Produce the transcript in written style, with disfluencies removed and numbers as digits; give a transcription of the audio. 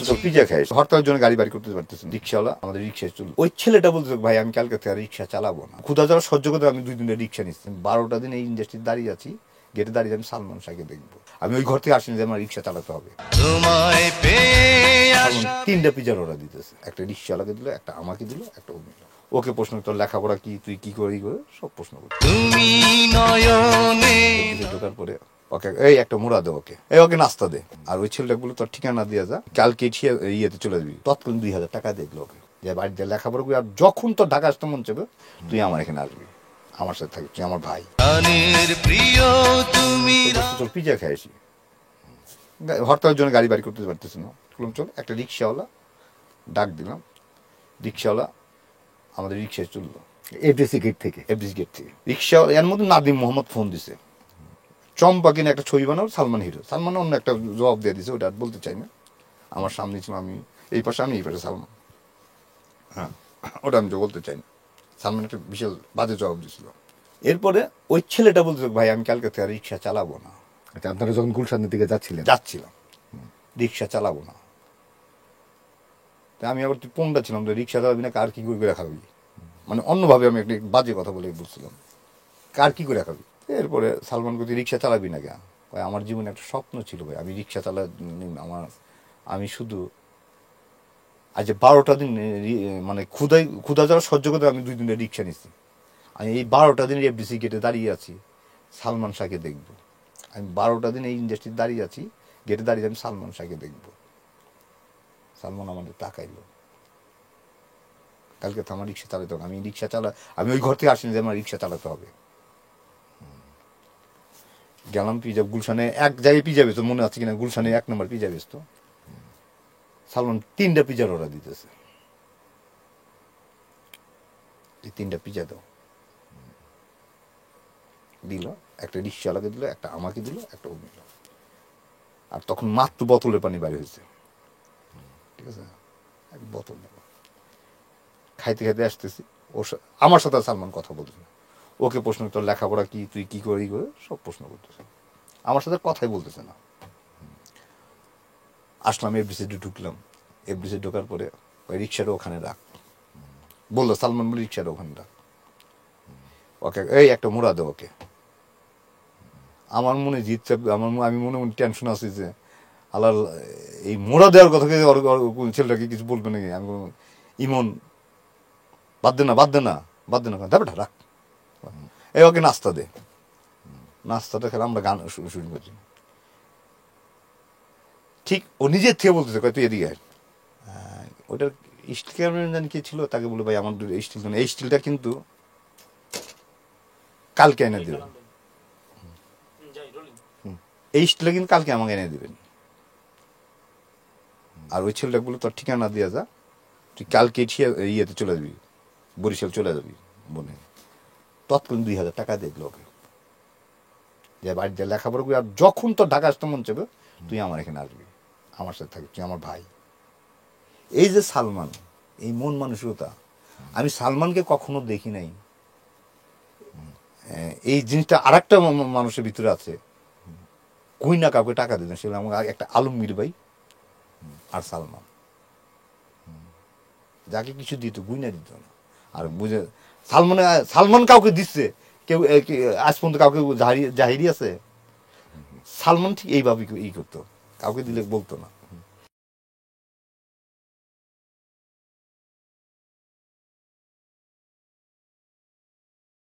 তো পিজা খাই, হরতালের জন্য গাড়ি বাড়ি করতে পারতেছি। রিক্সাওয়ালা আমাদের রিক্সায় চলল, ওই ছেলেটা বলতে ভাই আমি কালকে থেকে রিক্সা চালাবো না, ক্ষুধা যারা সহ্য করতে আমি 2 দিনের রিক্সা নিচ্ছি। 12টা দিন এই ইন্ডাস্ট্রি দাঁড়িয়ে আছি, গেটে দাঁড়িয়ে আমি সালমান শাহকে দেখবো। আমি ওই ঘর থেকে আসিনি যে আমার রিক্সা চালাতে হবে। 3টা পিজার অর্ডার দিতেছে, একটা রিক্সাওয়ালাকে দিল, একটা আমাকে দিল, একটা ওকে প্রশ্ন, তোর লেখাপড়া কি, তুই কি করি করে সব প্রশ্ন করতে। ঢোকার পরে ওকে এই একটা মুড়া দে, ওকে এই ওকে নাস্তা দে, আর ওই ছেলেটা বলে তোর ঠিকানা দিয়ে যা, কালকে ইয়েতে চলে যাবি। তৎক্ষণ 2000 টাকা দেখলো ওকে, যে বাড়িতে লেখাপড়া করি, আর যখন তোর ঢাকা আসতে মন চাবে তুই আমার এখানে আসবি, আমার সাথে থাকবি, তুই আমার ভাই। চল পিজা খাইছি, হরতালের জন্য গাড়ি বাড়ি করতে পারতেছি না। চল একটা রিক্সাওয়ালা ডাক দিলাম, রিক্সাওয়ালা আমাদের রিক্সায় চললো এফডিসি গেট থেকে। রিক্সা এর মধ্যে নাদিম মোহাম্মদ ফোন দিছে, চম্পা কিনে একটা ছবি বানাও, সালমান হিরো। সালমান অন্য একটা জবাব দিয়ে দিছে, ওটা আর বলতে চাই না। আমার সামনে ছিল, আমি এই পাশে, আমি এই পাশে সালমান। হ্যাঁ, ওটা আমি বলতে চাই না। সালমান একটা বিশাল বাজে জবাব দিয়েছিল। এরপরে ওই ছেলেটা বলতে ভাই আমি কালকে থেকে রিক্সা চালাবো না। আচ্ছা, আপনারা যখন গুলশানের দিকে যাচ্ছিলাম, রিক্সা চালাবো না। তা আমি আবার তুই পংটা ছিলাম, তো রিক্সা চালাবি না, কার কি করে খাবি, মানে অন্যভাবে আমি একটা বাজে কথা বলে বলছিলাম, কার কি করে খাবি। এরপরে সালমান কতি রিক্সা চালাবি না কেন, আমার জীবনে একটা স্বপ্ন ছিল ভাই, আমি রিক্সা আমি শুধু আজ 12টা দিন মানে ক্ষুধা যারা সহ্য করতে আমি 2 দিনের রিক্সা নিচ্ছি। আমি এই 12টা দিন এফডিসি গেটে দাঁড়িয়ে আছি, সালমান শাহকে দেখবো। আমি 12টা দিন এই ইন্ডাস্ট্রিতে দাঁড়িয়ে আছি, গেটে দাঁড়িয়ে আমি সালমান শাহকে দেখবো। সালমান আমাদের তাকাইলো, কালকে তো আমার রিক্সা চালাতে হবে, আমি ওই ঘর থেকে আসিনি যে আমার রিক্সা চালাতে হবে। গেলাম পিজা, গুলশানে এক জায়গায় পিজা বেচতো, মনে আছে কিনা, গুলশানে 1 নম্বর পিজা বেচতো। সালমান 3টা পিজার অর্ডার দিতেছে, এই 3টা পিজা দাও। দিল, একটা রিক্সাওয়ালাকে দিল, একটা আমাকে দিল, একটা ও দিল। আর তখন মাত্র বোতলের পানি বাইরে হয়েছে, ঠিক আছে, এক বোতল নেব। খাইতে খাইতে আসতেছি, আমার সাথে সালমান কথা বলছে, ওকে প্রশ্ন, তোর লেখাপড়া কি, তুই কি করি করে সব প্রশ্ন করতেছে, আমার সাথে কথাই বলতেছে না। আসলাম এফডিসিতে, ঢুকলাম। এফডিসি ঢোকার পরে ওই রিক্সাটা ওখানে রাখ বললো, সালমান বলে রিক্সাটা ওখানে রাখ, ওকে এই একটা মুড়া দে ওকে। আমার মনে জিতছে, আমি মনে মনে টেনশন আছি যে আল্লাহ এই মোড়া দেওয়ার কথা ছেলেটাকে কিছু বলবে নাকি। আমি ইমন বাদ দে না তারপরে রাখ, এই ওকে নাস্তা দে। নাস্তাটা খেলে আমরা গান শুরু করছি, ঠিক ও নিজের থেকে বলতেছে তুই এদিকে আয়। ওটার স্টিল ক্যামেরা জানি কি ছিল, তাকে বলে ভাই আমার স্টিল, এই স্টিলটা কিন্তু কালকে এনে দেবেন, এই স্টিলটা কিন্তু কালকে আমাকে এনে দেবেন। আর ওই ছেলেটা বলে তোর ঠিকানা দিয়ে যা, তুই কালকে ইয়েতে চলে যাবি, বরিশাল চলে যাবি বনে। তৎক্ষণ 2000 টাকা দেখলো ওকে, যে বাড়িতে লেখাপড়া করি, আর যখন তোর ঢাকা আসতে মন চাবে তুই আমার এখানে আসবি, আমার সাথে থাকবি, তুই আমার ভাই। এই যে সালমান, এই মন মানসিকতা, আমি সালমানকে কখনো দেখি নাই। এই জিনিসটা আর একটা মানুষের ভিতরে আছে, কই না কাউকে টাকা দিতেন, সেটা আমার একটা আলমগীর ভাই আর সালমান, যাকে কিছু দিত গুইনা দিত না। আর বুঝে সালমান কাউকে দিচ্ছে, কেউ আজ পর্যন্ত কাউকে জাহিরি আছে, সালমান ঠিক এইভাবে ই করতো, কাউকে দিলে বলতো না।